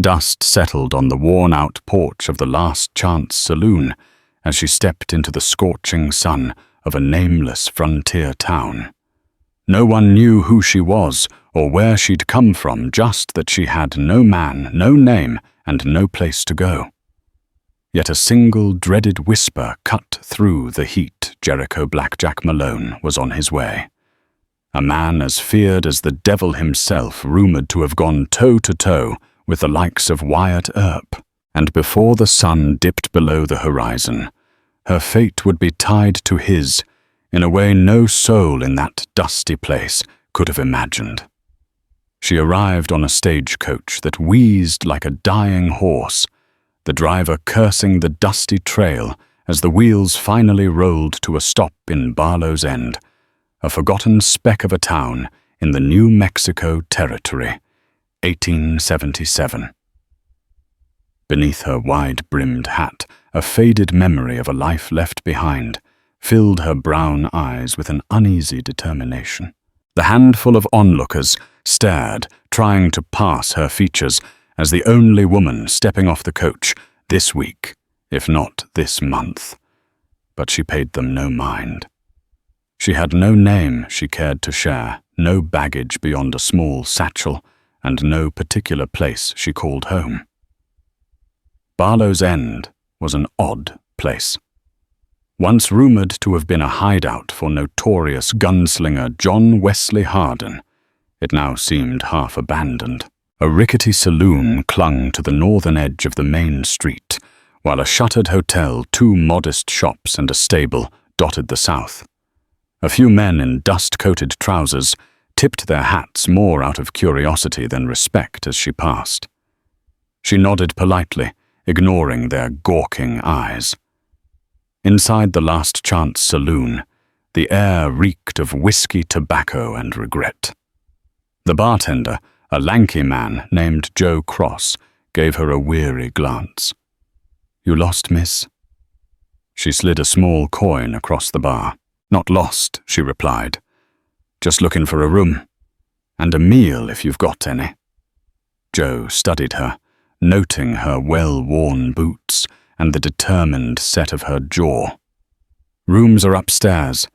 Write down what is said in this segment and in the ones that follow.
Dust settled on the worn-out porch of the Last Chance Saloon as she stepped into the scorching sun of a nameless frontier town. No one knew who she was or where she'd come from, just that she had no man, no name, and no place to go. Yet a single dreaded whisper cut through the heat. Jericho Blackjack Malone was on his way. A man as feared as the devil himself, rumored to have gone toe-to-toe with the likes of Wyatt Earp. And before the sun dipped below the horizon, her fate would be tied to his in a way no soul in that dusty place could have imagined. She arrived on a stagecoach that wheezed like a dying horse, the driver cursing the dusty trail as the wheels finally rolled to a stop in Barlow's End, a forgotten speck of a town in the New Mexico Territory, 1877. Beneath her wide-brimmed hat, a faded memory of a life left behind filled her brown eyes with an uneasy determination. The handful of onlookers stared, trying to pass her features as the only woman stepping off the coach this week, if not this month. But she paid them no mind. She had no name she cared to share, no baggage beyond a small satchel, and no particular place she called home. Barlow's End was an odd place. Once rumored to have been a hideout for notorious gunslinger John Wesley Hardin, it now seemed half abandoned. A rickety saloon clung to the northern edge of the main street, while a shuttered hotel, 2 modest shops, and a stable dotted the south. A few men in dust-coated trousers tipped their hats more out of curiosity than respect as she passed. She nodded politely, ignoring their gawking eyes. Inside the Last Chance Saloon, the air reeked of whiskey, tobacco, and regret. The bartender, a lanky man named Joe Cross, gave her a weary glance. "You lost, miss?" She slid a small coin across the bar. "Not lost," she replied. "Just looking for a room. And a meal if you've got any." Joe studied her, noting her well-worn boots and the determined set of her jaw. "Rooms are upstairs.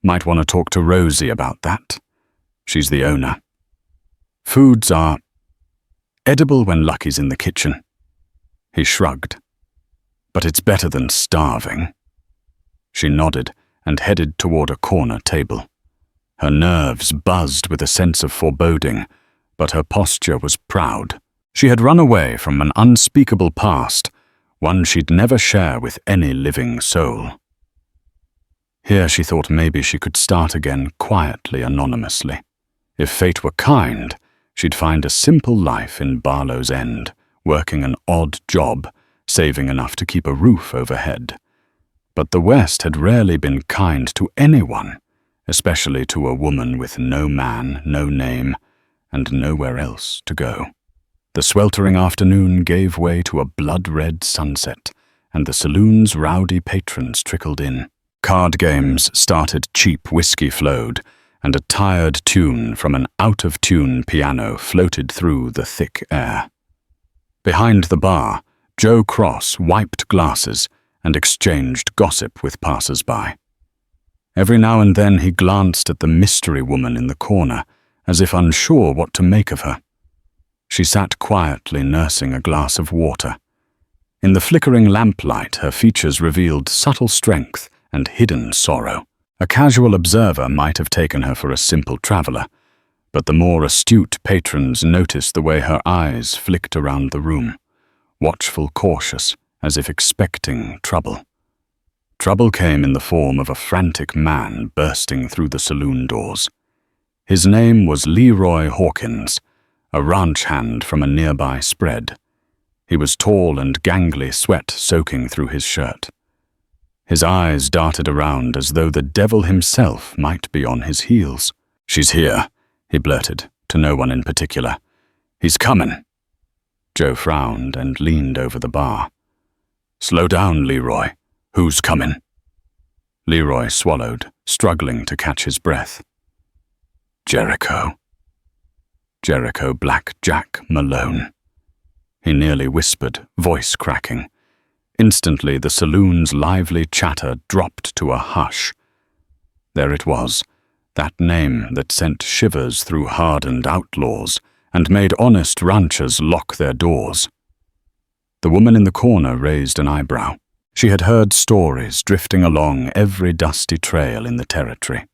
Might want to talk to Rosie about that. She's the owner. Foods are edible when Lucky's in the kitchen." He shrugged. "But it's better than starving." She nodded and headed toward a corner table. Her nerves buzzed with a sense of foreboding, but her posture was proud. She had run away from an unspeakable past, one she'd never share with any living soul. Here she thought maybe she could start again quietly, anonymously. If fate were kind, she'd find a simple life in Barlow's End, working an odd job, saving enough to keep a roof overhead. But the West had rarely been kind to anyone, especially to a woman with no man, no name, and nowhere else to go. The sweltering afternoon gave way to a blood-red sunset, and the saloon's rowdy patrons trickled in. Card games started, cheap whiskey flowed, and a tired tune from an out-of-tune piano floated through the thick air. Behind the bar, Joe Cross wiped glasses and exchanged gossip with passers-by. Every now and then he glanced at the mystery woman in the corner, as if unsure what to make of her. She sat quietly nursing a glass of water. In the flickering lamplight, her features revealed subtle strength and hidden sorrow. A casual observer might have taken her for a simple traveler, but the more astute patrons noticed the way her eyes flicked around the room, watchful, cautious, as if expecting trouble. Trouble came in the form of a frantic man bursting through the saloon doors. His name was Leroy Hawkins, a ranch hand from a nearby spread. He was tall and gangly, sweat soaking through his shirt. His eyes darted around as though the devil himself might be on his heels. "She's here," he blurted, to no one in particular. "He's coming." Joe frowned and leaned over the bar. "Slow down, Leroy. Who's coming?" Leroy swallowed, struggling to catch his breath. "Jericho. Jericho Blackjack Malone." he nearly whispered, voice cracking. Instantly, the saloon's lively chatter dropped to a hush. There it was, that name that sent shivers through hardened outlaws and made honest ranchers lock their doors. The woman in the corner raised an eyebrow. She had heard stories drifting along every dusty trail in the territory.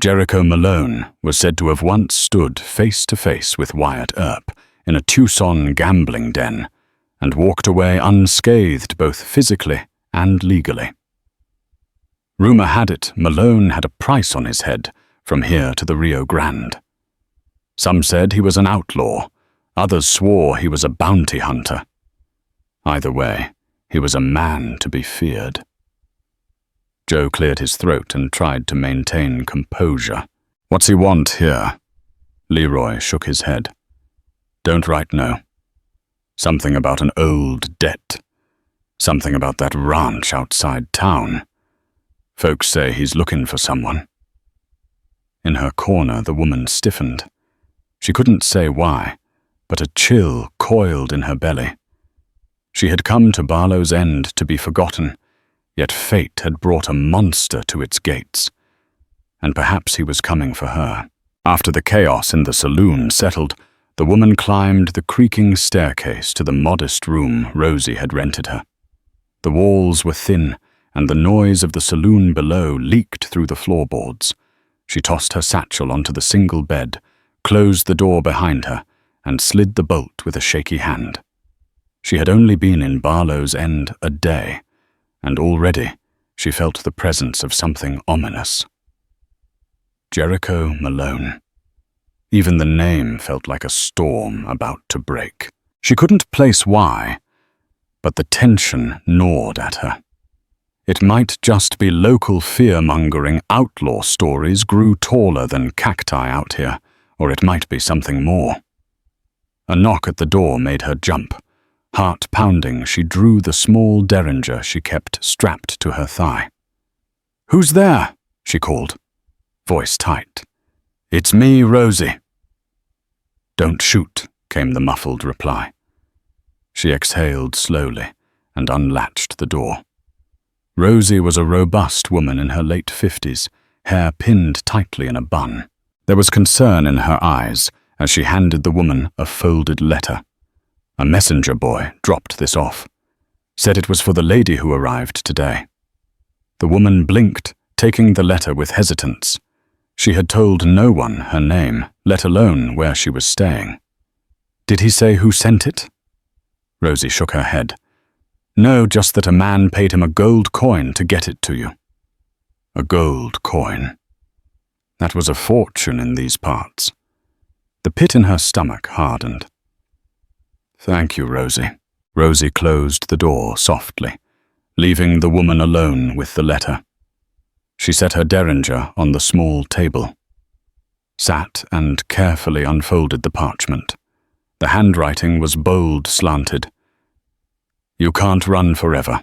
Jericho Malone was said to have once stood face to face with Wyatt Earp in a Tucson gambling den and walked away unscathed both physically and legally. Rumor had it Malone had a price on his head from here to the Rio Grande. Some said he was an outlaw, others swore he was a bounty hunter. Either way, he was a man to be feared. Joe cleared his throat and tried to maintain composure. "What's he want here?" Leroy shook his head. "Don't right know. Something about an old debt. Something about that ranch outside town. Folks say he's looking for someone." In her corner, the woman stiffened. She couldn't say why, but a chill coiled in her belly. She had come to Barlow's End to be forgotten, yet fate had brought a monster to its gates. And perhaps he was coming for her. After the chaos in the saloon settled, the woman climbed the creaking staircase to the modest room Rosie had rented her. The walls were thin, and the noise of the saloon below leaked through the floorboards. She tossed her satchel onto the single bed, closed the door behind her, and slid the bolt with a shaky hand. She had only been in Barlow's End a day, and already she felt the presence of something ominous. Jericho Malone. Even the name felt like a storm about to break. She couldn't place why, but the tension gnawed at her. It might just be local fear-mongering outlaw stories grew taller than cacti out here, or it might be something more. A knock at the door made her jump. Heart pounding, she drew the small derringer she kept strapped to her thigh. "Who's there?" she called, voice tight. "It's me, Rosie." "Don't shoot," came the muffled reply. She exhaled slowly and unlatched the door. Rosie was a robust woman in her late 50s, hair pinned tightly in a bun. There was concern in her eyes as she handed the woman a folded letter. A messenger boy dropped this off. Said it was for the lady who arrived today. The woman blinked, taking the letter with hesitance. She had told no one her name, let alone where she was staying. "Did he say who sent it?" Rosie shook her head. "No, just that a man paid him a gold coin to get it to you." A gold coin. That was a fortune in these parts. The pit in her stomach hardened. "Thank you, Rosie." Rosie closed the door softly, leaving the woman alone with the letter. She set her derringer on the small table, sat and carefully unfolded the parchment. The handwriting was bold slanted. "You can't run forever.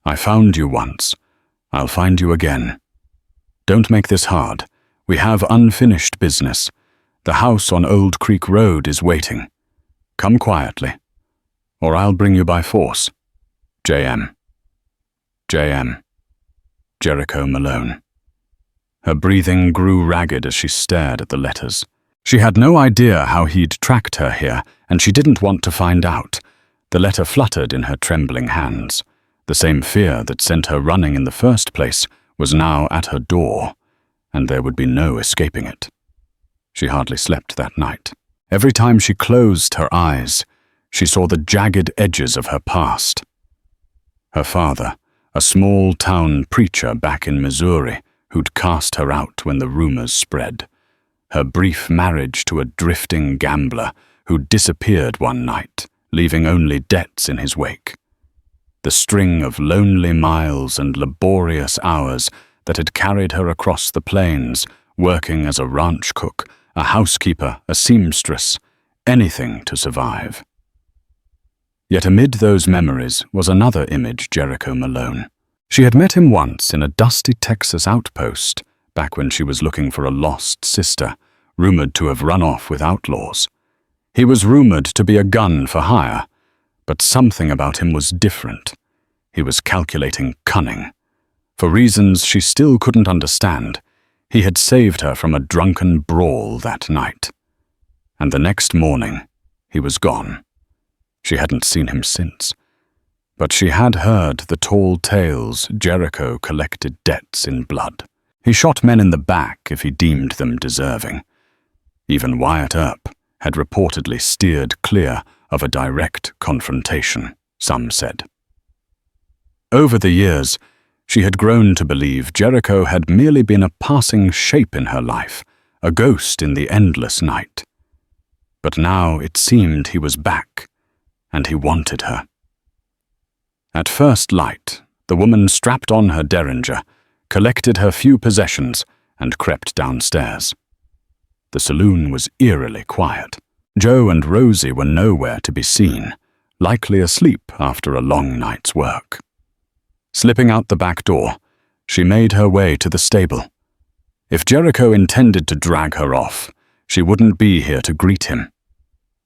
I found you once. I'll find you again. Don't make this hard. We have unfinished business. The house on Old Creek Road is waiting. Come quietly, or I'll bring you by force. J.M. J.M. Jericho Malone." Her breathing grew ragged as she stared at the letters. She had no idea how he'd tracked her here, and she didn't want to find out. The letter fluttered in her trembling hands. The same fear that sent her running in the first place was now at her door, and there would be no escaping it. She hardly slept that night. Every time she closed her eyes, she saw the jagged edges of her past. Her father, a small-town preacher back in Missouri, who'd cast her out when the rumors spread. Her brief marriage to a drifting gambler who'd disappeared one night, leaving only debts in his wake. The string of lonely miles and laborious hours that had carried her across the plains, working as a ranch cook, a housekeeper, a seamstress, anything to survive. Yet amid those memories was another image Jericho Malone. She had met him once in a dusty Texas outpost, back when she was looking for a lost sister, rumored to have run off with outlaws. He was rumored to be a gun for hire, But something about him was different. He was calculating cunning. For reasons she still couldn't understand, he had saved her from a drunken brawl that night. And the next morning, he was gone. She hadn't seen him since. But she had heard the tall tales Jericho collected debts in blood. He shot men in the back if he deemed them deserving. Even Wyatt Earp had reportedly steered clear of a direct confrontation, some said. Over the years, she had grown to believe Jericho had merely been a passing shape in her life, a ghost in the endless night. But now it seemed he was back, and he wanted her. At first light, the woman strapped on her derringer, collected her few possessions, and crept downstairs. The saloon was eerily quiet. Joe and Rosie were nowhere to be seen, likely asleep after a long night's work. Slipping out the back door, she made her way to the stable. If Jericho intended to drag her off, she wouldn't be here to greet him.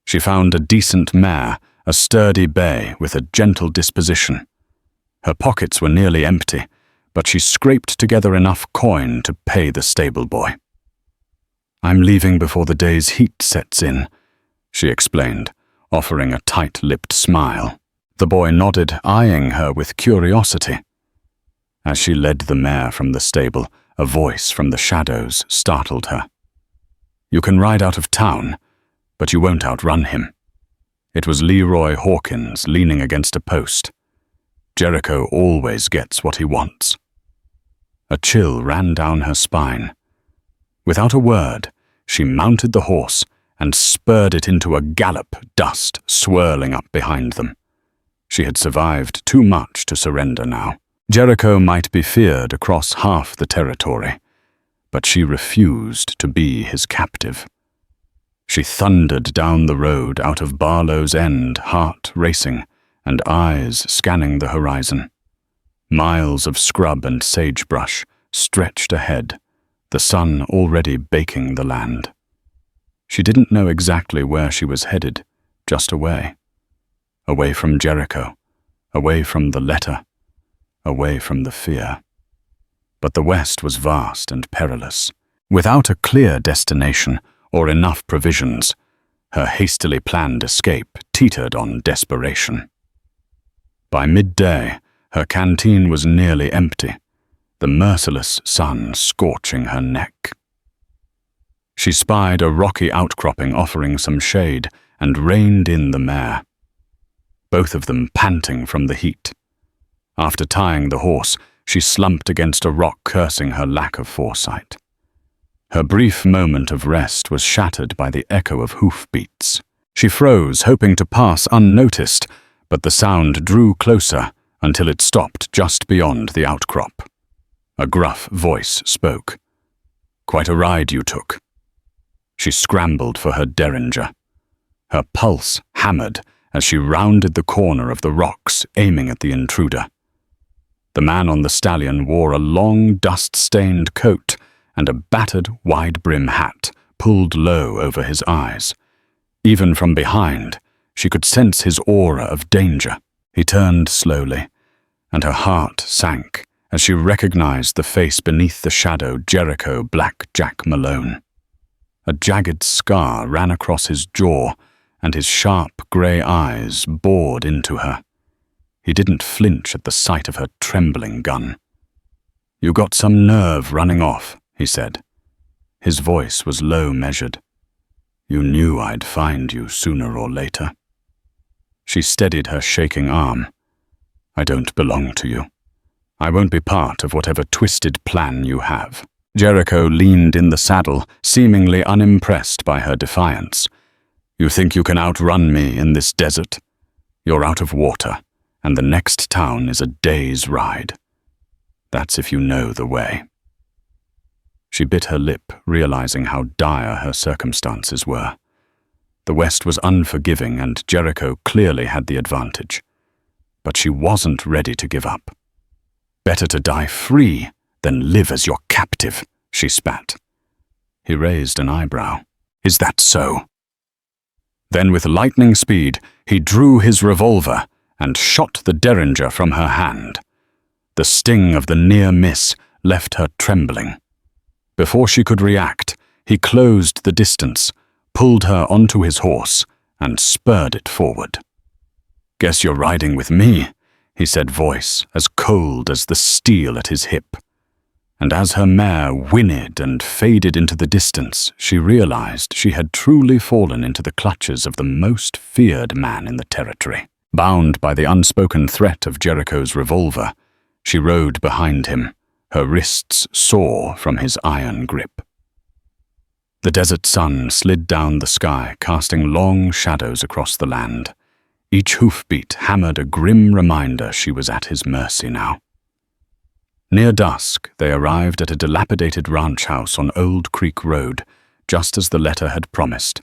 She found a decent mare, a sturdy bay with a gentle disposition. Her pockets were nearly empty, but she scraped together enough coin to pay the stable boy. "I'm leaving before the day's heat sets in," she explained, offering a tight-lipped smile. The boy nodded, eyeing her with curiosity. As she led the mare from the stable, a voice from the shadows startled her. "You can ride out of town, but you won't outrun him." It was Leroy Hawkins leaning against a post. Jericho always gets what he wants. A chill ran down her spine. Without a word, she mounted the horse and spurred it into a gallop, dust swirling up behind them. She had survived too much to surrender now. Jericho might be feared across half the territory, but she refused to be his captive. She thundered down the road out of Barlow's End, heart racing and eyes scanning the horizon. Miles of scrub and sagebrush stretched ahead, the sun already baking the land. She didn't know exactly where she was headed, just away. Away from Jericho, away from the letter, away from the fear. But the West was vast and perilous. Without a clear destination or enough provisions, her hastily planned escape teetered on desperation. By midday, her canteen was nearly empty, the merciless sun scorching her neck. She spied a rocky outcropping offering some shade and reined in the mare, both of them panting from the heat. After tying the horse, she slumped against a rock, cursing her lack of foresight. Her brief moment of rest was shattered by the echo of hoofbeats. She froze, hoping to pass unnoticed, but the sound drew closer until it stopped just beyond the outcrop. A gruff voice spoke. "Quite a ride you took." She scrambled for her derringer. Her pulse hammered as she rounded the corner of the rocks, aiming at the intruder. The man on the stallion wore a long, dust-stained coat and a battered, wide-brim hat pulled low over his eyes. Even from behind, she could sense his aura of danger. He turned slowly, and her heart sank as she recognized the face beneath the shadow, Jericho Black Jack Malone. A jagged scar ran across his jaw, and his sharp grey eyes bored into her. He didn't flinch at the sight of her trembling gun. "You got some nerve running off," he said. His voice was low measured. "You knew I'd find you sooner or later." She steadied her shaking arm. "I don't belong to you. I won't be part of whatever twisted plan you have." Jericho leaned in the saddle, seemingly unimpressed by her defiance. "You think you can outrun me in this desert? You're out of water, and the next town is a day's ride. That's if you know the way." She bit her lip, realizing how dire her circumstances were. The West was unforgiving, and Jericho clearly had the advantage. But she wasn't ready to give up. "Better to die free than live as your captive," she spat. He raised an eyebrow. "Is that so?" Then with lightning speed, he drew his revolver and shot the derringer from her hand. The sting of the near miss left her trembling. Before she could react, he closed the distance, pulled her onto his horse, and spurred it forward. "Guess you're riding with me," he said, voice as cold as the steel at his hip. And as her mare whinnied and faded into the distance, she realized she had truly fallen into the clutches of the most feared man in the territory. Bound by the unspoken threat of Jericho's revolver, she rode behind him, her wrists sore from his iron grip. The desert sun slid down the sky, casting long shadows across the land. Each hoofbeat hammered a grim reminder she was at his mercy now. Near dusk, they arrived at a dilapidated ranch house on Old Creek Road, just as the letter had promised.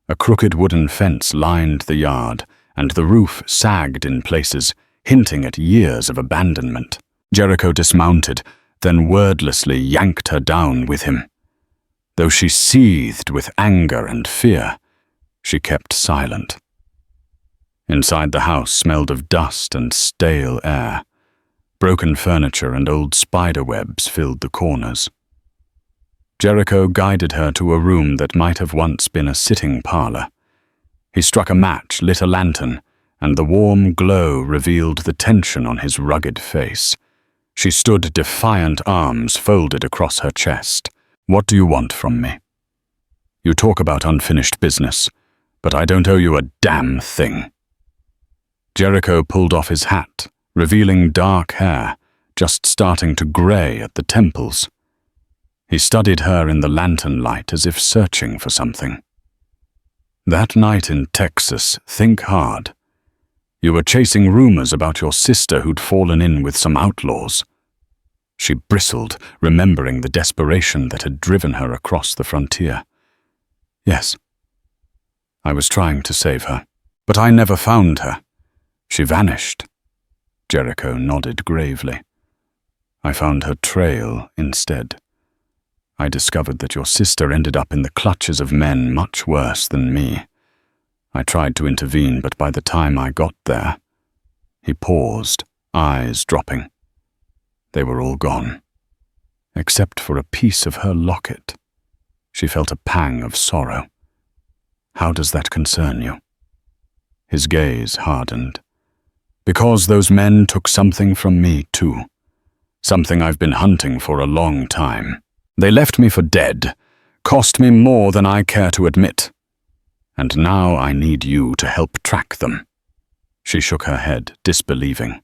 A crooked wooden fence lined the yard, and the roof sagged in places, hinting at years of abandonment. Jericho dismounted, then wordlessly yanked her down with him. Though she seethed with anger and fear, she kept silent. Inside the house smelled of dust and stale air. Broken furniture and old spider webs filled the corners. Jericho guided her to a room that might have once been a sitting parlor. He struck a match, lit a lantern, and the warm glow revealed the tension on his rugged face. She stood, defiant arms folded across her chest. "What do you want from me? You talk about unfinished business, but I don't owe you a damn thing." Jericho pulled off his hat, revealing dark hair, just starting to gray at the temples. He studied her in the lantern light as if searching for something. "That night in Texas, think hard. You were chasing rumors about your sister who'd fallen in with some outlaws." She bristled, remembering the desperation that had driven her across the frontier. "Yes. I was trying to save her, but I never found her. She vanished." Jericho nodded gravely. "I found her trail instead. I discovered that your sister ended up in the clutches of men much worse than me. I tried to intervene, but by the time I got there..." He paused, eyes dropping. They were all gone, except for a piece of her locket. She felt a pang of sorrow. "How does that concern you?" His gaze hardened. "Because those men took something from me too. Something I've been hunting for a long time. They left me for dead, cost me more than I care to admit. And now I need you to help track them." She shook her head, disbelieving.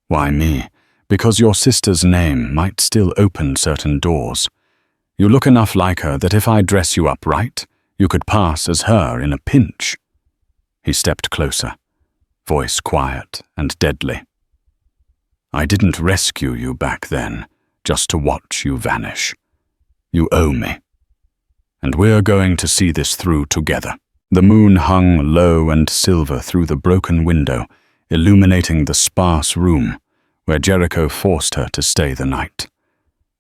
"Why me? Because your sister's name might still open certain doors. You look enough like her that if I dress you up right, you could pass as her in a pinch." He stepped closer, voice quiet and deadly. "I didn't rescue you back then, just to watch you vanish. You owe me. And we're going to see this through together." The moon hung low and silver through the broken window, illuminating the sparse room, where Jericho forced her to stay the night.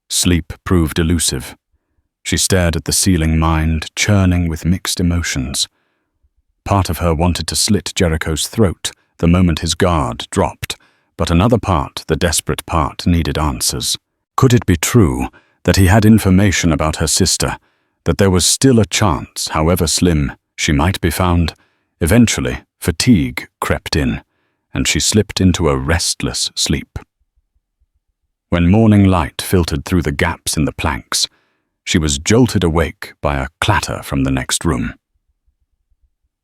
Sleep proved elusive. She stared at the ceiling, mind churning with mixed emotions. Part of her wanted to slit Jericho's throat the moment his guard dropped, but another part, the desperate part, needed answers. Could it be true that he had information about her sister, that there was still a chance, however slim, she might be found? Eventually, fatigue crept in, and she slipped into a restless sleep. When morning light filtered through the gaps in the planks, she was jolted awake by a clatter from the next room.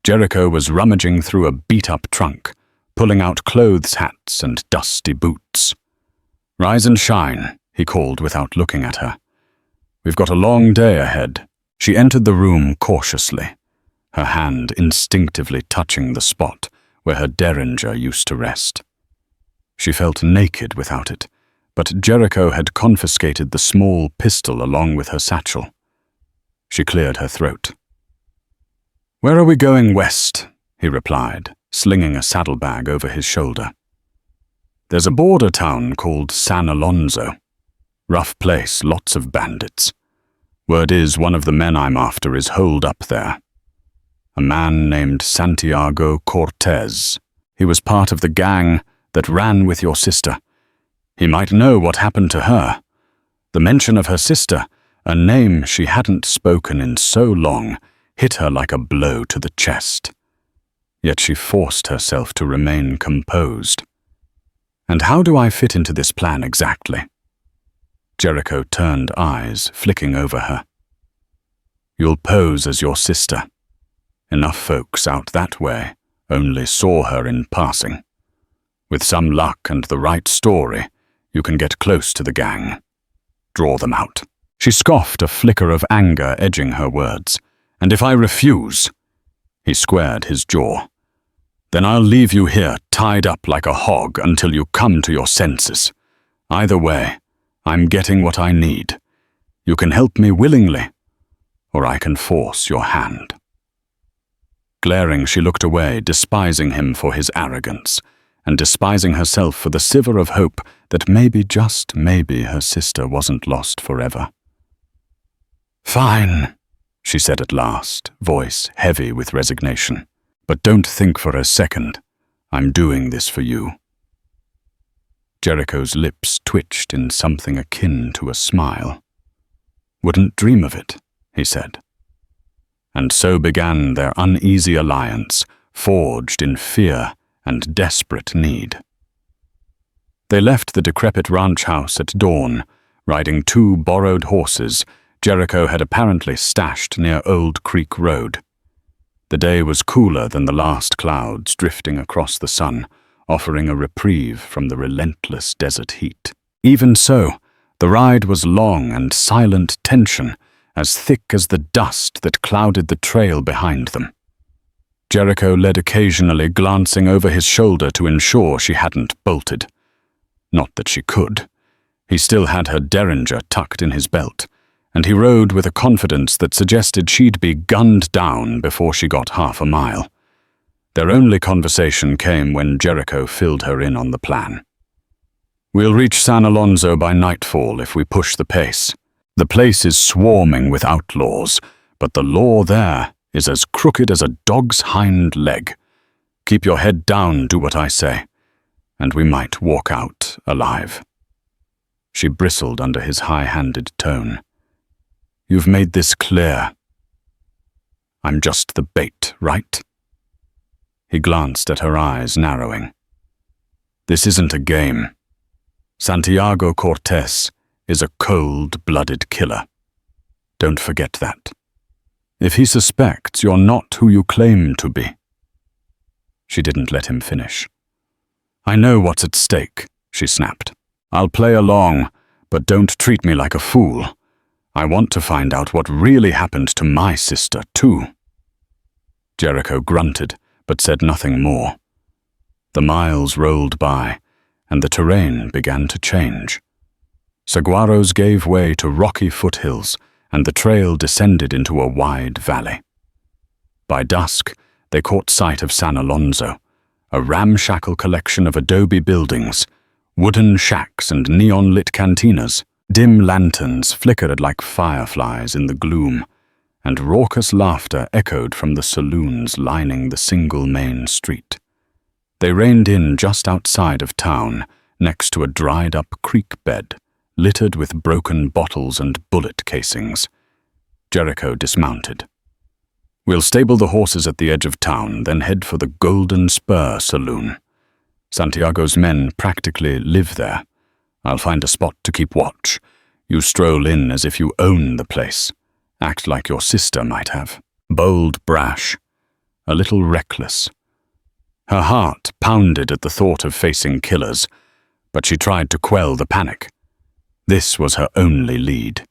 Jericho was rummaging through a beat-up trunk, pulling out clothes, hats, and dusty boots. "Rise and shine," he called without looking at her. "We've got a long day ahead." She entered the room cautiously, her hand instinctively touching the spot where her derringer used to rest. She felt naked without it, but Jericho had confiscated the small pistol along with her satchel. She cleared her throat. "Where are we going west?" he replied, slinging a saddlebag over his shoulder. "There's a border town called San Alonzo. Rough place, lots of bandits. Word is one of the men I'm after is holed up there. a man named Santiago Cortez. He was part of the gang that ran with your sister. He might know what happened to her. The mention of her sister, a name she hadn't spoken in so long, hit her like a blow to the chest. Yet she forced herself to remain composed. And how do I fit into this plan exactly? Jericho turned eyes, flicking over her. You'll pose as your sister. Enough folks out that way only saw her in passing. With some luck and the right story, you can get close to the gang. Draw them out. She scoffed, a flicker of anger edging her words. And if I refuse, he squared his jaw, then I'll leave you here tied up like a hog until you come to your senses. Either way, I'm getting what I need. You can help me willingly, or I can force your hand. Glaring, she looked away, despising him for his arrogance, and despising herself for the sliver of hope that maybe, just maybe, her sister wasn't lost forever. Fine, she said at last, voice heavy with resignation. But don't think for a second I'm doing this for you. Jericho's lips twitched in something akin to a smile. Wouldn't dream of it, he said. And so began their uneasy alliance, forged in fear and desperate need. They left the decrepit ranch house at dawn, riding 2 borrowed horses Jericho had apparently stashed near Old Creek Road. The day was cooler than the last clouds drifting across the sun, offering a reprieve from the relentless desert heat. Even so, the ride was long and silent tension, as thick as the dust that clouded the trail behind them. Jericho led occasionally, glancing over his shoulder to ensure she hadn't bolted. Not that she could. He still had her derringer tucked in his belt, and he rode with a confidence that suggested she'd be gunned down before she got half a mile. Their only conversation came when Jericho filled her in on the plan. We'll reach San Alonzo by nightfall if we push the pace. The place is swarming with outlaws, but the law there is as crooked as a dog's hind leg. Keep your head down, do what I say, and we might walk out alive. She bristled under his high-handed tone. You've made this clear. I'm just the bait, right? He glanced at her eyes, narrowing. This isn't a game. Santiago Cortez is a cold-blooded killer. Don't forget that. If he suspects you're not who you claim to be. She didn't let him finish. I know what's at stake, she snapped. I'll play along, but don't treat me like a fool. I want to find out what really happened to my sister, too. Jericho grunted, but said nothing more. The miles rolled by, and the terrain began to change. Saguaros gave way to rocky foothills, and the trail descended into a wide valley. By dusk, they caught sight of San Alonzo, a ramshackle collection of adobe buildings, wooden shacks and neon-lit cantinas. Dim lanterns flickered like fireflies in the gloom, and raucous laughter echoed from the saloons lining the single main street. They reined in just outside of town, next to a dried-up creek bed, littered with broken bottles and bullet casings. Jericho dismounted. We'll stable the horses at the edge of town, then head for the Golden Spur Saloon. Santiago's men practically live there. I'll find a spot to keep watch. You stroll in as if you own the place. Act like your sister might have. Bold, brash. A little reckless. Her heart pounded at the thought of facing killers, but she tried to quell the panic. This was her only lead.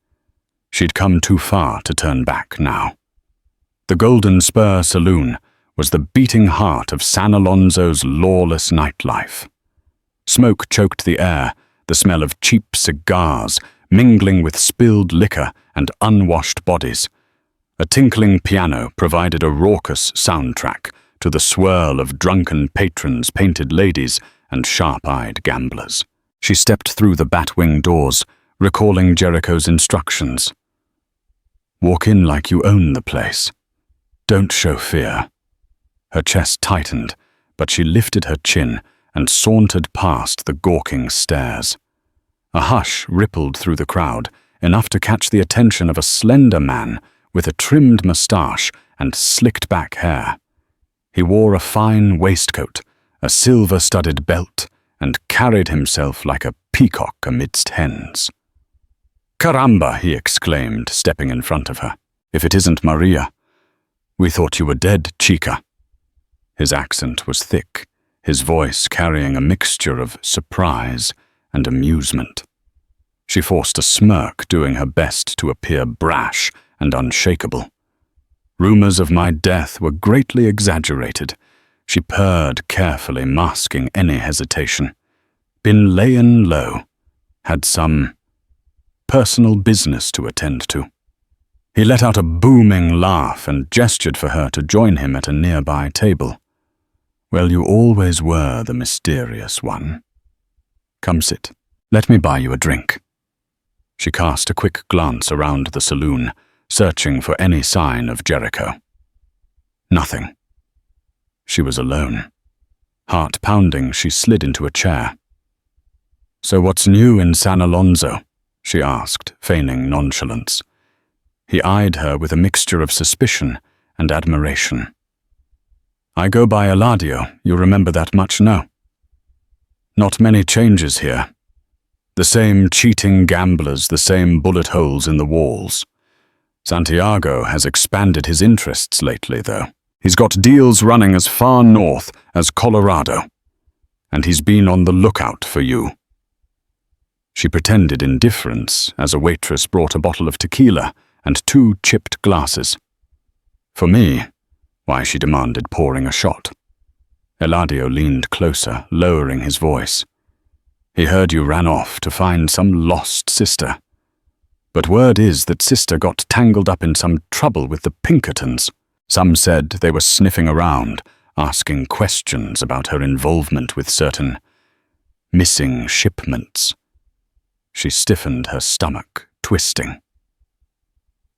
She'd come too far to turn back now. The Golden Spur Saloon was the beating heart of San Alonzo's lawless nightlife. Smoke choked the air, the smell of cheap cigars mingling with spilled liquor and unwashed bodies. A tinkling piano provided a raucous soundtrack to the swirl of drunken patrons, painted ladies, and sharp-eyed gamblers. She stepped through the bat-wing doors, recalling Jericho's instructions. Walk in like you own the place. Don't show fear." Her chest tightened, but she lifted her chin and sauntered past the gawking stares. A hush rippled through the crowd, enough to catch the attention of a slender man with a trimmed moustache and slicked-back hair. He wore a fine waistcoat, a silver-studded belt, and carried himself like a peacock amidst hens. "Caramba!" he exclaimed, stepping in front of her. "If it isn't Maria. We thought you were dead, chica." His accent was thick, his voice carrying a mixture of surprise and amusement. She forced a smirk, doing her best to appear brash and unshakable. Rumors of my death were greatly exaggerated. She purred carefully, masking any hesitation. Been layin' low. Had some personal business to attend to. He let out a booming laugh and gestured for her to join him at a nearby table. "Well, you always were the mysterious one. Come sit. Let me buy you a drink." She cast a quick glance around the saloon, searching for any sign of Jericho. Nothing. She was alone. Heart pounding, she slid into a chair. "So what's new in San Alonzo?" she asked, feigning nonchalance. He eyed her with a mixture of suspicion and admiration. "I go by Eladio. You remember that much, no?" "Not many changes here. The same cheating gamblers, the same bullet holes in the walls. Santiago has expanded his interests lately, though. He's got deals running as far north as Colorado, and he's been on the lookout for you." She pretended indifference as a waitress brought a bottle of tequila and 2 chipped glasses. "For me?" "Why," she demanded, pouring a shot. Eladio leaned closer, lowering his voice. "He heard you ran off to find some lost sister. But word is that sister got tangled up in some trouble with the Pinkertons. Some said they were sniffing around, asking questions about her involvement with certain missing shipments." She stiffened her stomach, twisting.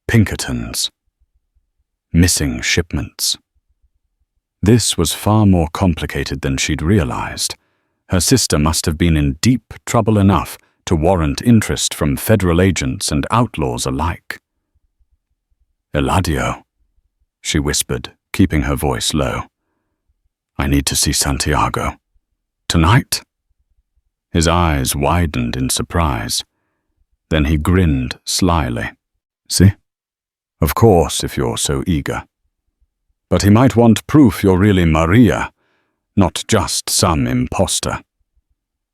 Pinkertons. Missing shipments. This was far more complicated than she'd realized. Her sister must have been in deep trouble enough to warrant interest from federal agents and outlaws alike. "Eladio," she whispered, keeping her voice low. "I need to see Santiago. Tonight?" His eyes widened in surprise. Then he grinned slyly. "See? Of course, if you're so eager. But he might want proof you're really Maria, not just some imposter.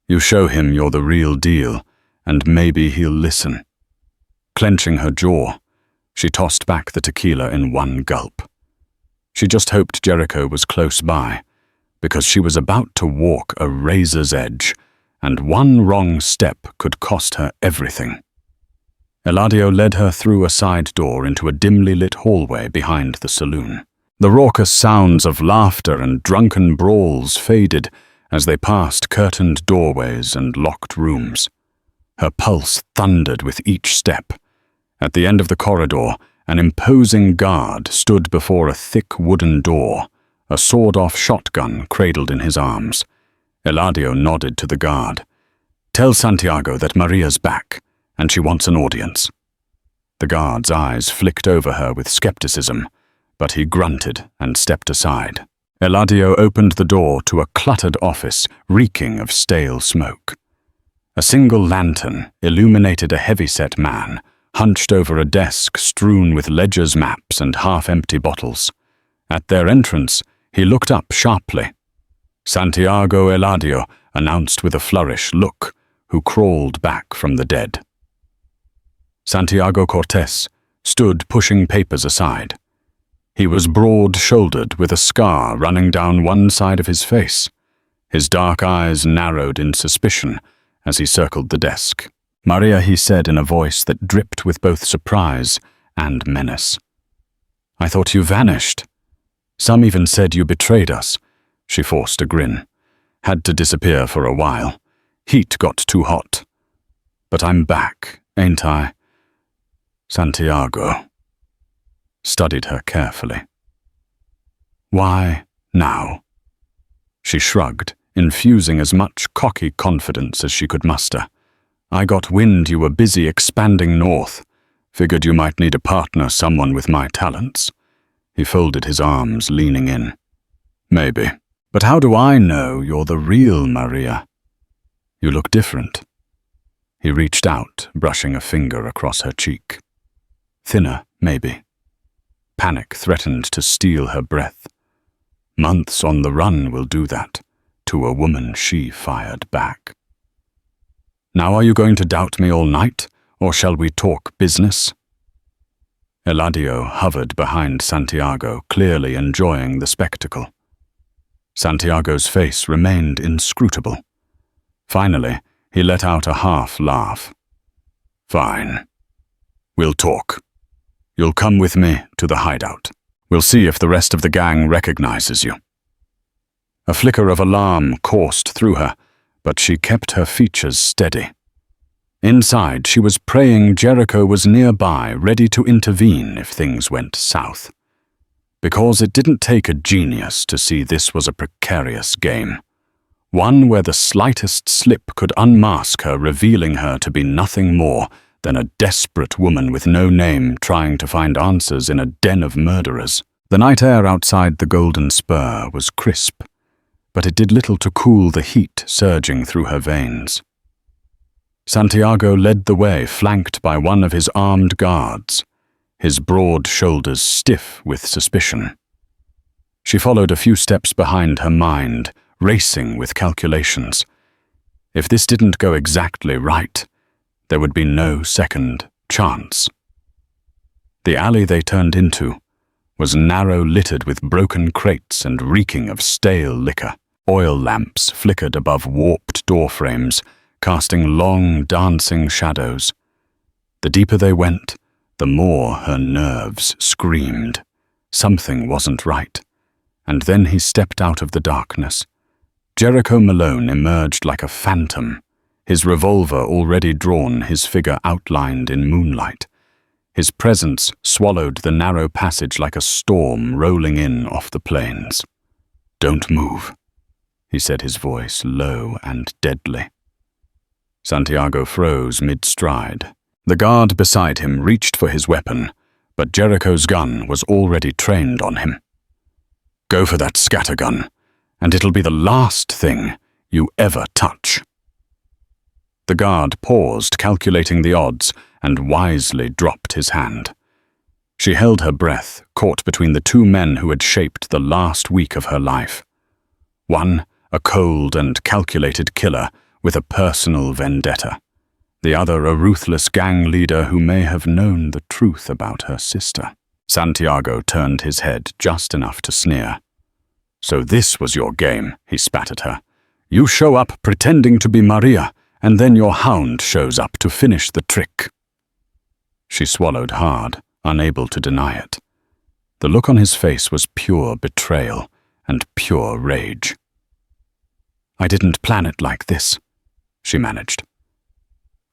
You show him you're the real deal, and maybe he'll listen." Clenching her jaw, she tossed back the tequila in one gulp. She just hoped Jericho was close by, because she was about to walk a razor's edge, and one wrong step could cost her everything. Eladio led her through a side door into a dimly lit hallway behind the saloon. The raucous sounds of laughter and drunken brawls faded as they passed curtained doorways and locked rooms. Her pulse thundered with each step. At the end of the corridor, an imposing guard stood before a thick wooden door, a sawed-off shotgun cradled in his arms. Eladio nodded to the guard. "Tell Santiago that Maria's back, and she wants an audience." The guard's eyes flicked over her with skepticism, but he grunted and stepped aside. Eladio opened the door to a cluttered office reeking of stale smoke. A single lantern illuminated a heavy-set man, hunched over a desk strewn with ledger's maps and half-empty bottles. At their entrance, he looked up sharply. "Santiago Eladio," announced with a flourish, "look, who crawled back from the dead." Santiago Cortés stood pushing papers aside. He was broad-shouldered with a scar running down one side of his face. His dark eyes narrowed in suspicion as he circled the desk. "Maria," he said in a voice that dripped with both surprise and menace. "I thought you vanished. Some even said you betrayed us." She forced a grin. "Had to disappear for a while. Heat got too hot. But I'm back, ain't I?" Santiago studied her carefully. Why now? She shrugged, infusing as much cocky confidence as she could muster. I got wind you were busy expanding north. Figured you might need a partner, someone with my talents. He folded his arms, leaning in. Maybe. But how do I know you're the real Maria? You look different. He reached out, brushing a finger across her cheek. Thinner, maybe. Panic threatened to steal her breath. Months on the run will do that, to a woman she fired back. Now are you going to doubt me all night, or shall we talk business? Eladio hovered behind Santiago, clearly enjoying the spectacle. Santiago's face remained inscrutable. Finally, he let out a half laugh. Fine. We'll talk. You'll come with me to the hideout. We'll see if the rest of the gang recognizes you. A flicker of alarm coursed through her, but she kept her features steady. Inside, she was praying Jericho was nearby, ready to intervene if things went south. Because it didn't take a genius to see this was a precarious game. One where the slightest slip could unmask her, revealing her to be nothing more than a desperate woman with no name trying to find answers in a den of murderers. The night air outside the Golden Spur was crisp, but it did little to cool the heat surging through her veins. Santiago led the way, flanked by one of his armed guards, his broad shoulders stiff with suspicion. She followed a few steps behind, her mind racing with calculations. If this didn't go exactly right, there would be no second chance. The alley they turned into was narrow, littered with broken crates and reeking of stale liquor. Oil lamps flickered above warped doorframes, casting long, dancing shadows. The deeper they went, the more her nerves screamed. Something wasn't right. And then he stepped out of the darkness. Jericho Malone emerged like a phantom, his revolver already drawn, his figure outlined in moonlight. His presence swallowed the narrow passage like a storm rolling in off the plains. "Don't move," he said, his voice low and deadly. Santiago froze mid-stride. The guard beside him reached for his weapon, but Jericho's gun was already trained on him. "Go for that scattergun, and it'll be the last thing you ever touch." The guard paused, calculating the odds, and wisely dropped his hand. She held her breath, caught between the two men who had shaped the last week of her life. One, a cold and calculated killer with a personal vendetta. The other, a ruthless gang leader who may have known the truth about her sister. Santiago turned his head just enough to sneer. "So this was your game," he spat at her. "You show up pretending to be Maria, and then your hound shows up to finish the trick." She swallowed hard, unable to deny it. The look on his face was pure betrayal and pure rage. "I didn't plan it like this," she managed.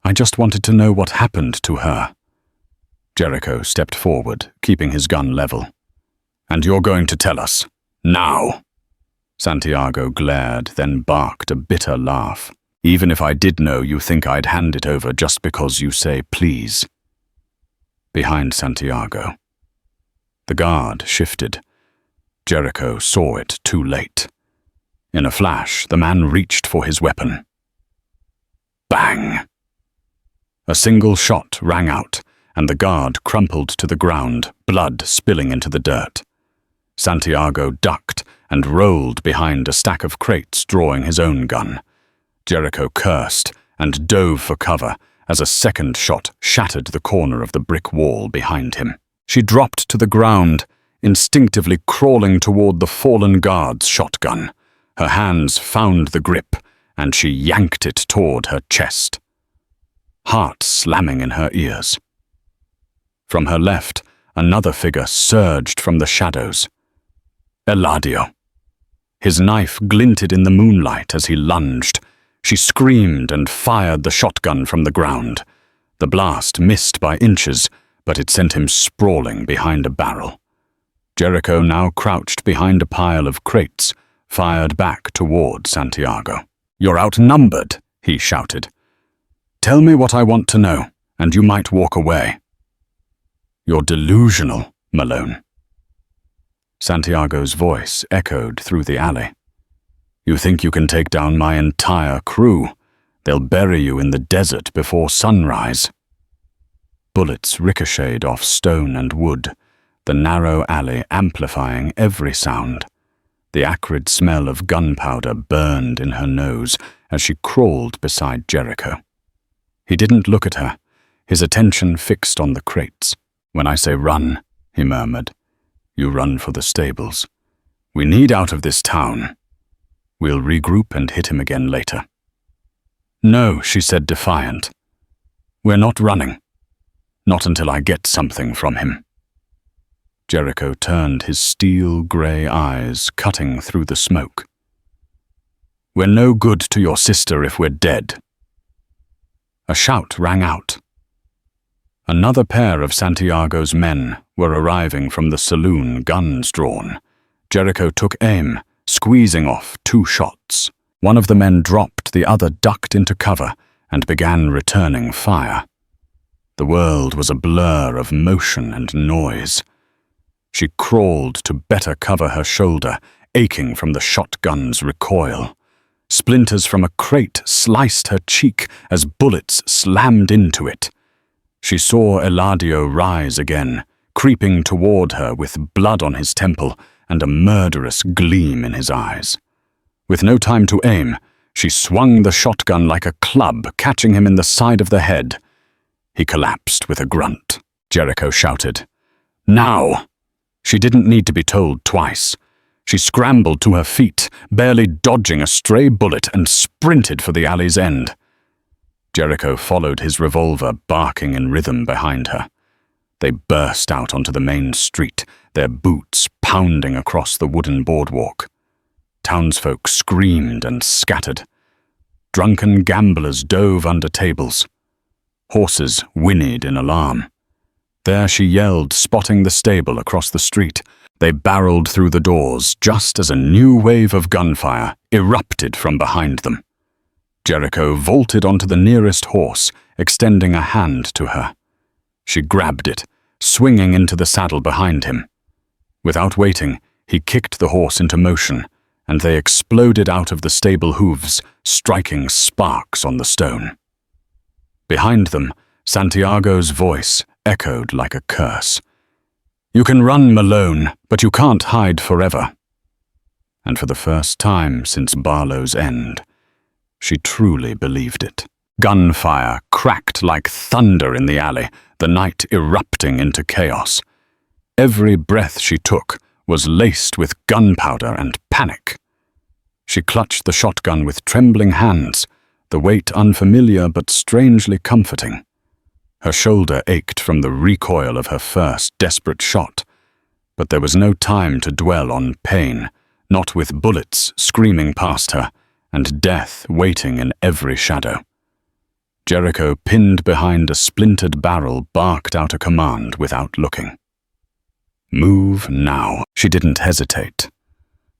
"I just wanted to know what happened to her." Jericho stepped forward, keeping his gun level. "And you're going to tell us, now?" Santiago glared, then barked a bitter laugh. "Even if I did know, you think I'd hand it over just because you say please." Behind Santiago, the guard shifted. Jericho saw it too late. In a flash, the man reached for his weapon. Bang! A single shot rang out, and the guard crumpled to the ground, blood spilling into the dirt. Santiago ducked and rolled behind a stack of crates, drawing his own gun. Jericho cursed and dove for cover as a second shot shattered the corner of the brick wall behind him. She dropped to the ground, instinctively crawling toward the fallen guard's shotgun. Her hands found the grip, and she yanked it toward her chest. Heart slamming in her ears. From her left, another figure surged from the shadows. Eladio. His knife glinted in the moonlight as he lunged. She screamed and fired the shotgun from the ground. The blast missed by inches, but it sent him sprawling behind a barrel. Jericho, now crouched behind a pile of crates, fired back toward Santiago. "You're outnumbered," he shouted. "Tell me what I want to know, and you might walk away." "You're delusional, Malone." Santiago's voice echoed through the alley. "You think you can take down my entire crew? They'll bury you in the desert before sunrise." Bullets ricocheted off stone and wood, the narrow alley amplifying every sound. The acrid smell of gunpowder burned in her nose as she crawled beside Jericho. He didn't look at her, his attention fixed on the crates. "When I say run," he murmured, "you run for the stables. We need out of this town. We'll regroup and hit him again later." "No," she said, defiant. "We're not running. Not until I get something from him." Jericho turned his steel-gray eyes cutting through the smoke. "We're no good to your sister if we're dead." A shout rang out. Another pair of Santiago's men were arriving from the saloon, guns drawn. Jericho took aim, squeezing off 2 shots. One of the men dropped, the other ducked into cover and began returning fire. The world was a blur of motion and noise. She crawled to better cover her shoulder, aching from the shotgun's recoil. Splinters from a crate sliced her cheek as bullets slammed into it. She saw Eladio rise again, creeping toward her with blood on his temple and a murderous gleam in his eyes. With no time to aim, she swung the shotgun like a club, catching him in the side of the head. He collapsed with a grunt. Jericho shouted, "Now!" She didn't need to be told twice. She scrambled to her feet, barely dodging a stray bullet, and sprinted for the alley's end. Jericho followed his revolver, barking in rhythm behind her. They burst out onto the main street, their boots pounding across the wooden boardwalk. Townsfolk screamed and scattered. Drunken gamblers dove under tables. Horses whinnied in alarm. There she yelled, spotting the stable across the street. They barreled through the doors just as a new wave of gunfire erupted from behind them. Jericho vaulted onto the nearest horse, extending a hand to her. She grabbed it, swinging into the saddle behind him. Without waiting, he kicked the horse into motion, and they exploded out of the stable hooves, striking sparks on the stone. Behind them, Santiago's voice echoed like a curse. "You can run, Malone, but you can't hide forever." And for the first time since Barlow's end, she truly believed it. Gunfire cracked like thunder in the alley, the night erupting into chaos. Every breath she took was laced with gunpowder and panic. She clutched the shotgun with trembling hands, the weight unfamiliar but strangely comforting. Her shoulder ached from the recoil of her first desperate shot, but there was no time to dwell on pain, not with bullets screaming past her and death waiting in every shadow. Jericho, pinned behind a splintered barrel, barked out a command without looking. "Move now." She didn't hesitate.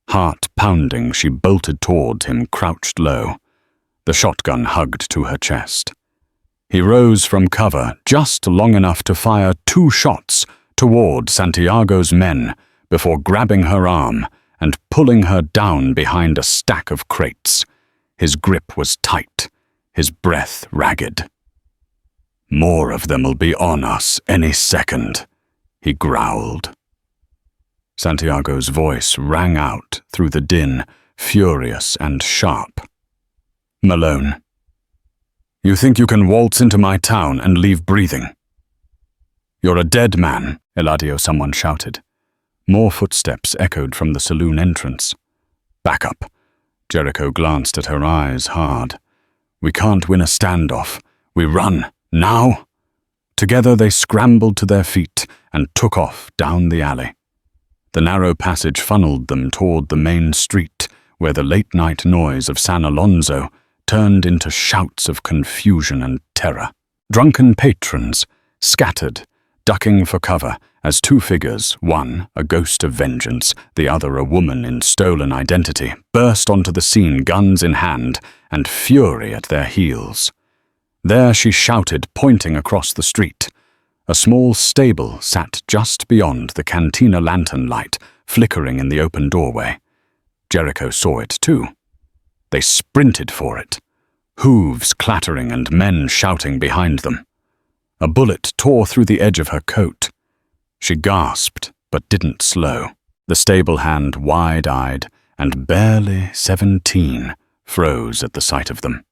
Heart pounding, she bolted toward him, crouched low. The shotgun hugged to her chest. He rose from cover just long enough to fire 2 shots toward Santiago's men before grabbing her arm and pulling her down behind a stack of crates. His grip was tight, his breath ragged. "More of them'll be on us any second," he growled. Santiago's voice rang out through the din, furious and sharp. "Malone, you think you can waltz into my town and leave breathing?" "You're a dead man," Eladio, someone shouted. More footsteps echoed from the saloon entrance. "Back up." Jericho glanced at her eyes hard. "We can't win a standoff. We run. Now." Together they scrambled to their feet and took off down the alley. The narrow passage funneled them toward the main street, where the late-night noise of San Alonzo turned into shouts of confusion and terror. Drunken patrons scattered, ducking for cover as two figures, one a ghost of vengeance, the other a woman in stolen identity, burst onto the scene, guns in hand, and fury at their heels. There she shouted, pointing across the street. A small stable sat just beyond the cantina lantern light, flickering in the open doorway. Jericho saw it too. They sprinted for it, hooves clattering and men shouting behind them. A bullet tore through the edge of her coat. She gasped, but didn't slow. The stable hand, wide-eyed and barely 17, froze at the sight of them.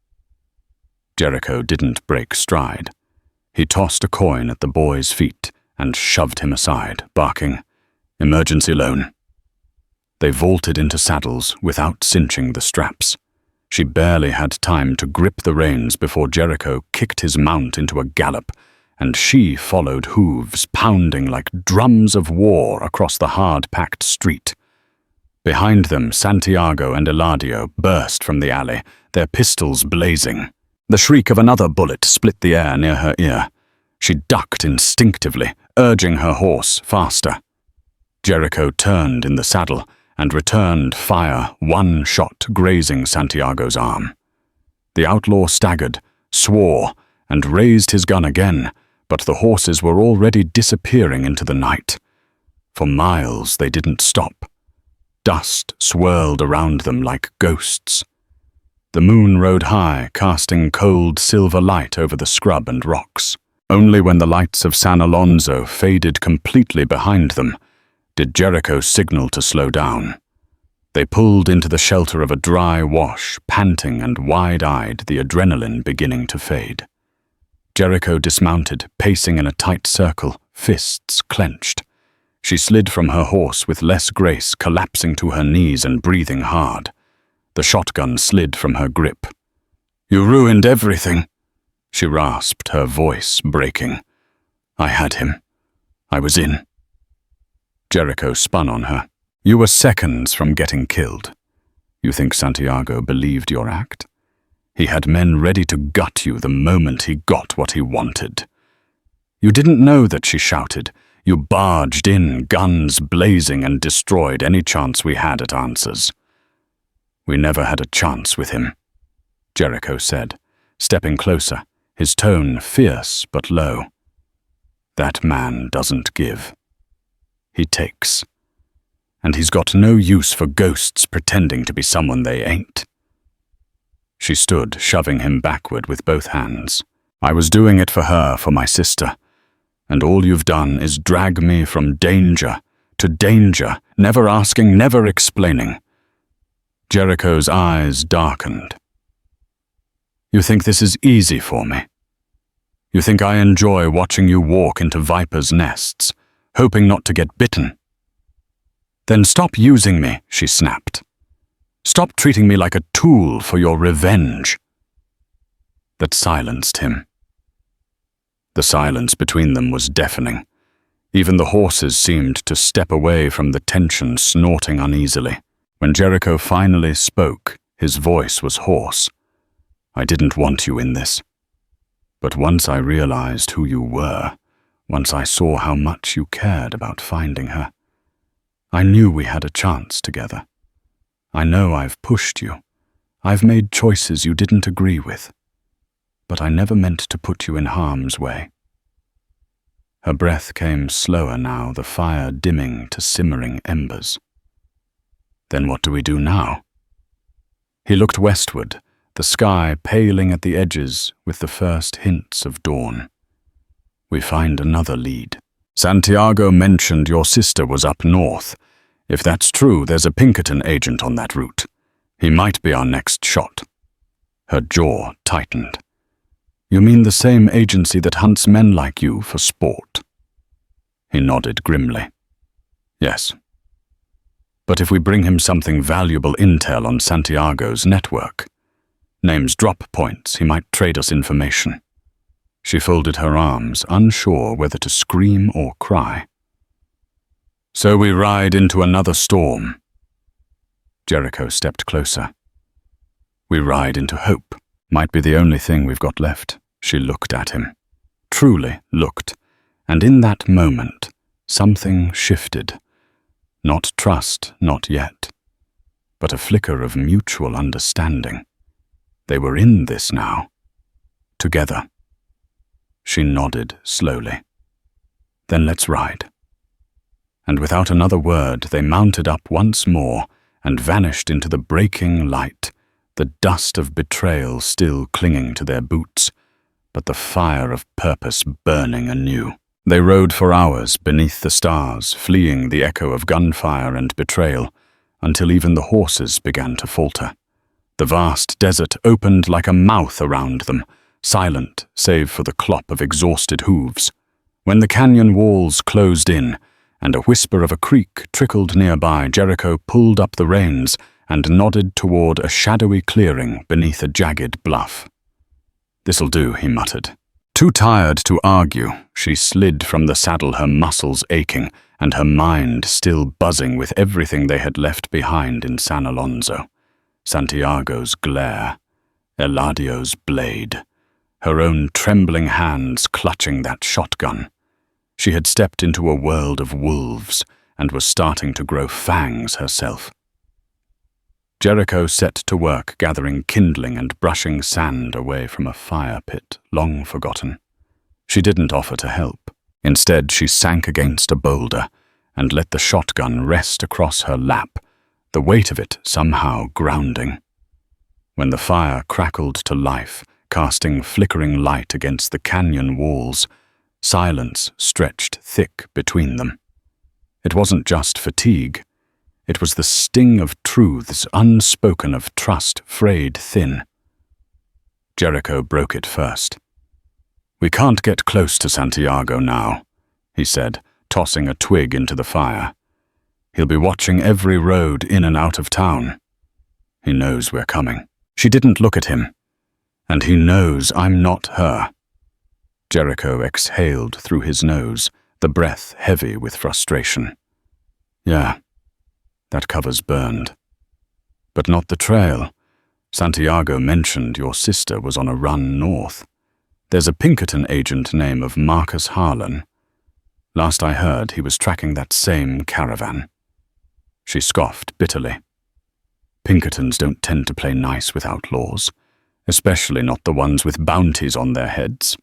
Jericho didn't break stride. He tossed a coin at the boy's feet and shoved him aside, barking, "Emergency loan." They vaulted into saddles without cinching the straps. She barely had time to grip the reins before Jericho kicked his mount into a gallop, and she followed, hooves pounding like drums of war across the hard-packed street. Behind them, Santiago and Eladio burst from the alley, their pistols blazing. The shriek of another bullet split the air near her ear. She ducked instinctively, urging her horse faster. Jericho turned in the saddle and returned fire, one shot grazing Santiago's arm. The outlaw staggered, swore, and raised his gun again, but the horses were already disappearing into the night. For miles they didn't stop. Dust swirled around them like ghosts. The moon rode high, casting cold silver light over the scrub and rocks. Only when the lights of San Alonzo faded completely behind them did Jericho signal to slow down. They pulled into the shelter of a dry wash, panting and wide-eyed, the adrenaline beginning to fade. Jericho dismounted, pacing in a tight circle, fists clenched. She slid from her horse with less grace, collapsing to her knees and breathing hard. The shotgun slid from her grip. "You ruined everything," she rasped, her voice breaking. "I had him. I was in." Jericho spun on her. "You were seconds from getting killed. You think Santiago believed your act? He had men ready to gut you the moment he got what he wanted. You didn't know that," she shouted. "You barged in, guns blazing, and destroyed any chance we had at answers." "We never had a chance with him," Jericho said, stepping closer, his tone fierce but low. "That man doesn't give. He takes. And he's got no use for ghosts pretending to be someone they ain't." She stood, shoving him backward with both hands. "I was doing it for her, for my sister. And all you've done is drag me from danger to danger, never asking, never explaining." Jericho's eyes darkened. "You think this is easy for me? You think I enjoy watching you walk into vipers' nests, hoping not to get bitten? Then stop using me," she snapped. "Stop treating me like a tool for your revenge." That silenced him. The silence between them was deafening. Even the horses seemed to step away from the tension, snorting uneasily. When Jericho finally spoke, his voice was hoarse. "I didn't want you in this. But once I realized who you were, once I saw how much you cared about finding her, I knew we had a chance together. I know I've pushed you. I've made choices you didn't agree with. But I never meant to put you in harm's way." Her breath came slower now, the fire dimming to simmering embers. "Then what do we do now?" He looked westward, the sky paling at the edges with the first hints of dawn. "We find another lead. Santiago mentioned your sister was up north. If that's true, there's a Pinkerton agent on that route. He might be our next shot." Her jaw tightened. "You mean the same agency that hunts men like you for sport?" He nodded grimly. "Yes. But if we bring him something valuable intel on Santiago's network, names drop points, he might trade us information." She folded her arms, unsure whether to scream or cry. "So we ride into another storm." Jericho stepped closer. "We ride into hope. Might be the only thing we've got left." She looked at him. Truly looked. And in that moment, something shifted. Not trust, not yet, but a flicker of mutual understanding. They were in this now, together. She nodded slowly. Then let's ride. And without another word, they mounted up once more and vanished into the breaking light, the dust of betrayal still clinging to their boots, but the fire of purpose burning anew. They rode for hours beneath the stars, fleeing the echo of gunfire and betrayal, until even the horses began to falter. The vast desert opened like a mouth around them, silent save for the clop of exhausted hooves. When the canyon walls closed in, and a whisper of a creek trickled nearby, Jericho pulled up the reins and nodded toward a shadowy clearing beneath a jagged bluff. "This'll do," he muttered. Too tired to argue, she slid from the saddle, her muscles aching and her mind still buzzing with everything they had left behind in San Alonzo. Santiago's glare, Eladio's blade, her own trembling hands clutching that shotgun. She had stepped into a world of wolves and was starting to grow fangs herself. Jericho set to work gathering kindling and brushing sand away from a fire pit long forgotten. She didn't offer to help. Instead, she sank against a boulder and let the shotgun rest across her lap, the weight of it somehow grounding. When the fire crackled to life, casting flickering light against the canyon walls, silence stretched thick between them. It wasn't just fatigue. It was the sting of truths unspoken, of trust frayed thin. Jericho broke it first. "We can't get close to Santiago now," he said, tossing a twig into the fire. "He'll be watching every road in and out of town. He knows we're coming." She didn't look at him. "And he knows I'm not her." Jericho exhaled through his nose, the breath heavy with frustration. "Yeah, that cover's burned. But not the trail. Santiago mentioned your sister was on a run north. There's a Pinkerton agent named of Marcus Harlan. Last I heard, he was tracking that same caravan." She scoffed bitterly. "Pinkertons don't tend to play nice with outlaws, especially not the ones with bounties on their heads."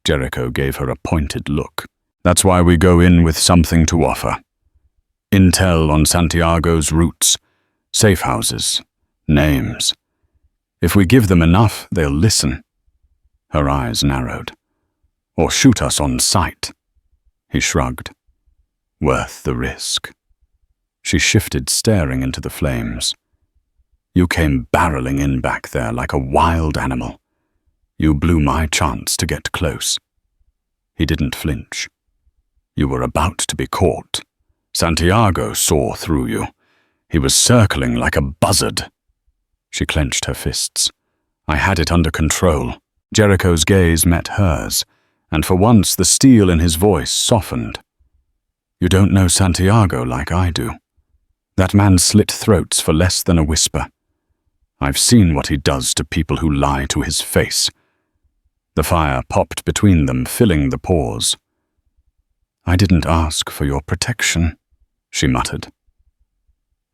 Jericho gave her a pointed look. "That's why we go in with something to offer. Intel on Santiago's routes, safe houses, names. If we give them enough, they'll listen." Her eyes narrowed. "Or shoot us on sight." He shrugged. "Worth the risk." She shifted, staring into the flames. "You came barreling in back there like a wild animal. You blew my chance to get close." He didn't flinch. "You were about to be caught. Santiago saw through you. He was circling like a buzzard." She clenched her fists. "I had it under control." Jericho's gaze met hers, and for once the steel in his voice softened. "You don't know Santiago like I do. That man slit throats for less than a whisper. I've seen what he does to people who lie to his face." The fire popped between them, filling the pause. "I didn't ask for your protection," she muttered.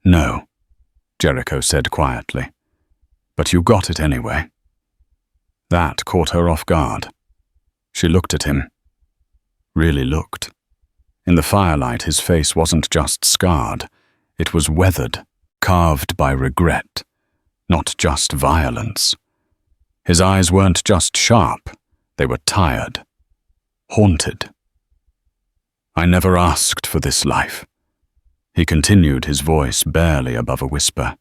"No," Jericho said quietly, "but you got it anyway." That caught her off guard. She looked at him. Really looked. In the firelight, his face wasn't just scarred. It was weathered, carved by regret, not just violence. His eyes weren't just sharp, they were tired, haunted. "I never asked for this life," he continued, his voice barely above a whisper.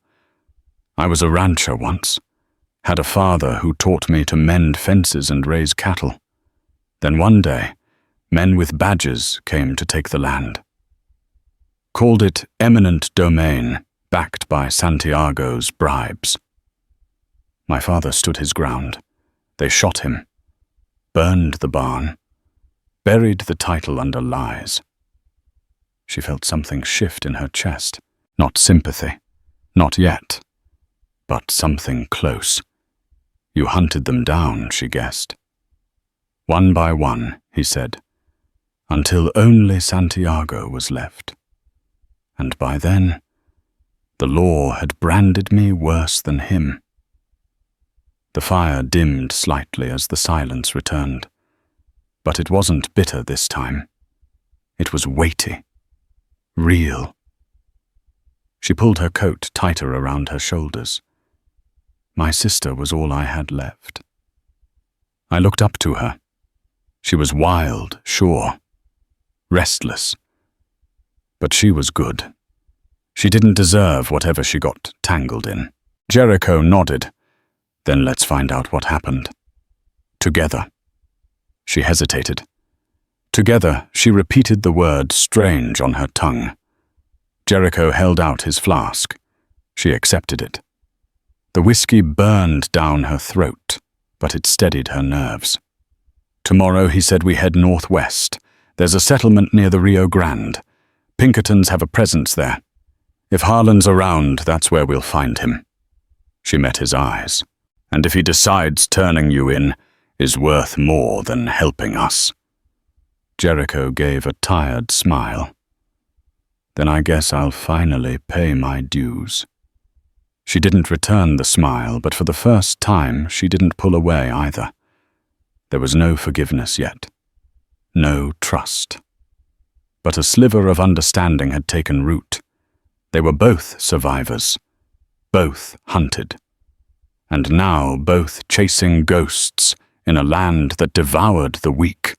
"I was a rancher once, had a father who taught me to mend fences and raise cattle. Then one day, men with badges came to take the land. Called it eminent domain, backed by Santiago's bribes. My father stood his ground. They shot him, burned the barn, buried the title under lies." She felt something shift in her chest. Not sympathy, not yet, but something close. "You hunted them down," she guessed. "One by one," he said. until only Santiago was left. And by then, the law had branded me worse than him. The fire dimmed slightly as the silence returned, but it wasn't bitter this time. It was weighty, real. She pulled her coat tighter around her shoulders. My sister was all I had left. I looked up to her. She was wild, sure, restless. But she was good. She didn't deserve whatever she got tangled in. Jericho nodded. Then let's find out what happened. Together. She hesitated. Together, she repeated the word strange on her tongue. Jericho held out his flask. She accepted it. The whiskey burned down her throat, but it steadied her nerves. Tomorrow, he said, we head northwest. There's a settlement near the Rio Grande. Pinkertons have a presence there. If Harlan's around, that's where we'll find him. She met his eyes. And if he decides turning you in is worth more than helping us. Jericho gave a tired smile. Then I guess I'll finally pay my dues. She didn't return the smile, but for the first time she didn't pull away either. There was no forgiveness yet. No trust. But a sliver of understanding had taken root. They were both survivors, both hunted, and now both chasing ghosts in a land that devoured the weak.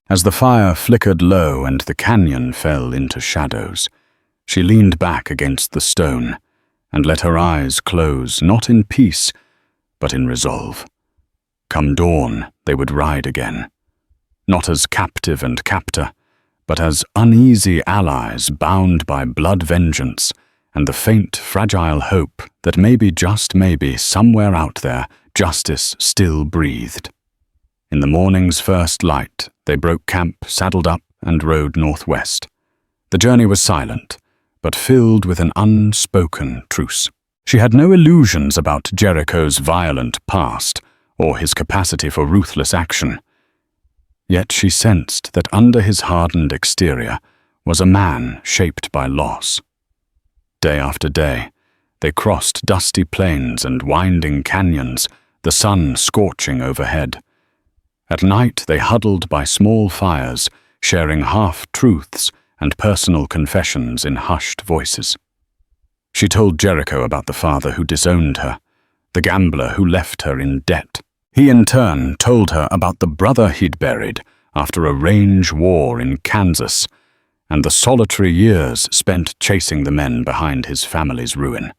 As the fire flickered low and the canyon fell into shadows, she leaned back against the stone and let her eyes close, not in peace, but in resolve. Come dawn, they would ride again, not as captive and captor, but as uneasy allies bound by blood vengeance and the faint, fragile hope that maybe, just maybe, somewhere out there, justice still breathed. In the morning's first light, they broke camp, saddled up, and rode northwest. The journey was silent, but filled with an unspoken truce. She had no illusions about Jericho's violent past or his capacity for ruthless action. Yet she sensed that under his hardened exterior was a man shaped by loss. Day after day, they crossed dusty plains and winding canyons, the sun scorching overhead. At night they huddled by small fires, sharing half-truths and personal confessions in hushed voices. She told Jericho about the father who disowned her, the gambler who left her in debt. He in turn told her about the brother he'd buried after a range war in Kansas, and the solitary years spent chasing the men behind his family's ruin.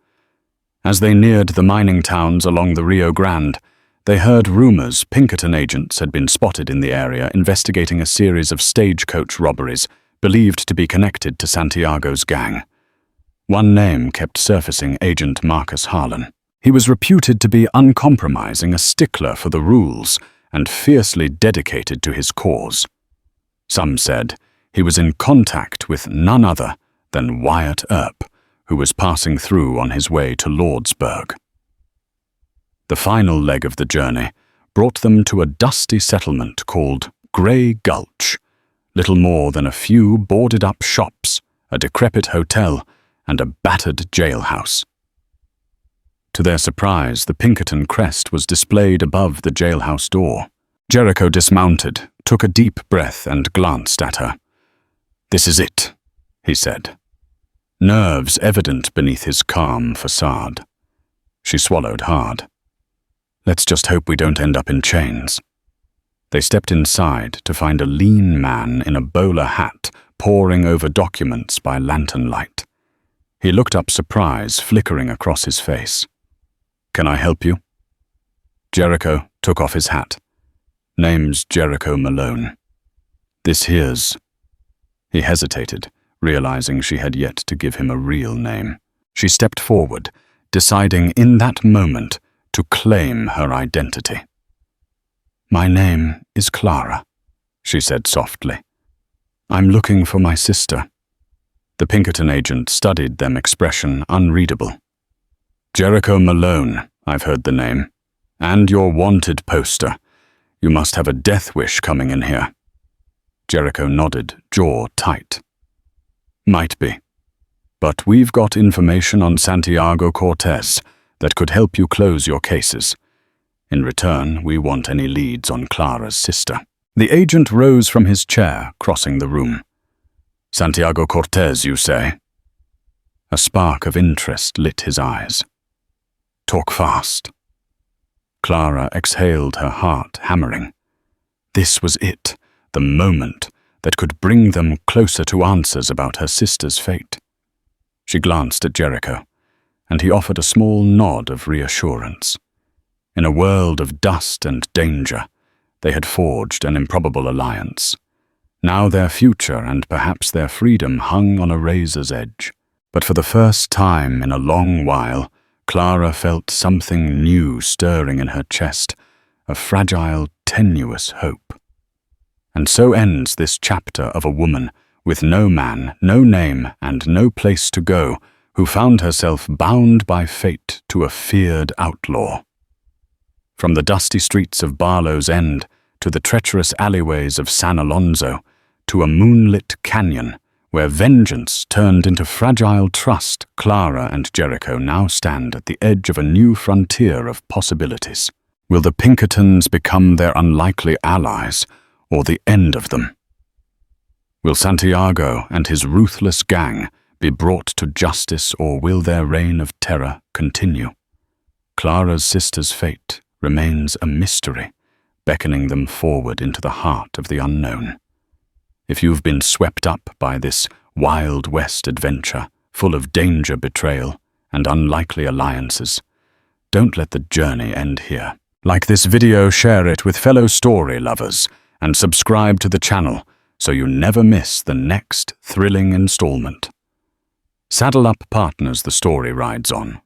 As they neared the mining towns along the Rio Grande, they heard rumors Pinkerton agents had been spotted in the area investigating a series of stagecoach robberies believed to be connected to Santiago's gang. One name kept surfacing: Agent Marcus Harlan. He was reputed to be uncompromising, a stickler for the rules, and fiercely dedicated to his cause. Some said he was in contact with none other than Wyatt Earp, who was passing through on his way to Lordsburg. The final leg of the journey brought them to a dusty settlement called Gray Gulch, little more than a few boarded-up shops, a decrepit hotel, and a battered jailhouse. To their surprise, the Pinkerton crest was displayed above the jailhouse door. Jericho dismounted, took a deep breath, and glanced at her. "This is it," he said, nerves evident beneath his calm facade. She swallowed hard. "Let's just hope we don't end up in chains." They stepped inside to find a lean man in a bowler hat poring over documents by lantern light. He looked up, surprise flickering across his face. "Can I help you?" Jericho took off his hat. "Name's Jericho Malone. This here's..." He hesitated, realizing she had yet to give him a real name. She stepped forward, deciding in that moment to claim her identity. "My name is Clara," she said softly. "I'm looking for my sister." The Pinkerton agent studied them, expression unreadable. "Jericho Malone, I've heard the name. And your wanted poster. You must have a death wish coming in here." Jericho nodded, jaw tight. Might be. But we've got information on Santiago Cortez that could help you close your cases. In return, we want any leads on Clara's sister. The agent rose from his chair, crossing the room. Santiago Cortez, you say? A spark of interest lit his eyes. Talk fast. Clara exhaled, her heart hammering. This was it, the moment that could bring them closer to answers about her sister's fate. She glanced at Jericho, and he offered a small nod of reassurance. In a world of dust and danger, they had forged an improbable alliance. Now their future and perhaps their freedom hung on a razor's edge. But for the first time in a long while, Clara felt something new stirring in her chest, a fragile, tenuous hope. And so ends this chapter of a woman with no man, no name, and no place to go, who found herself bound by fate to a feared outlaw. From the dusty streets of Barlow's End to the treacherous alleyways of San Alonzo to a moonlit canyon where vengeance turned into fragile trust, Clara and Jericho now stand at the edge of a new frontier of possibilities. Will the Pinkertons become their unlikely allies, or the end of them? Will Santiago and his ruthless gang be brought to justice, or will their reign of terror continue? Clara's sister's fate remains a mystery, beckoning them forward into the heart of the unknown. If you've been swept up by this Wild West adventure, full of danger, betrayal, and unlikely alliances, don't let the journey end here. Like this video, share it with fellow story lovers, and subscribe to the channel so you never miss the next thrilling installment. Saddle up, partners, the story rides on.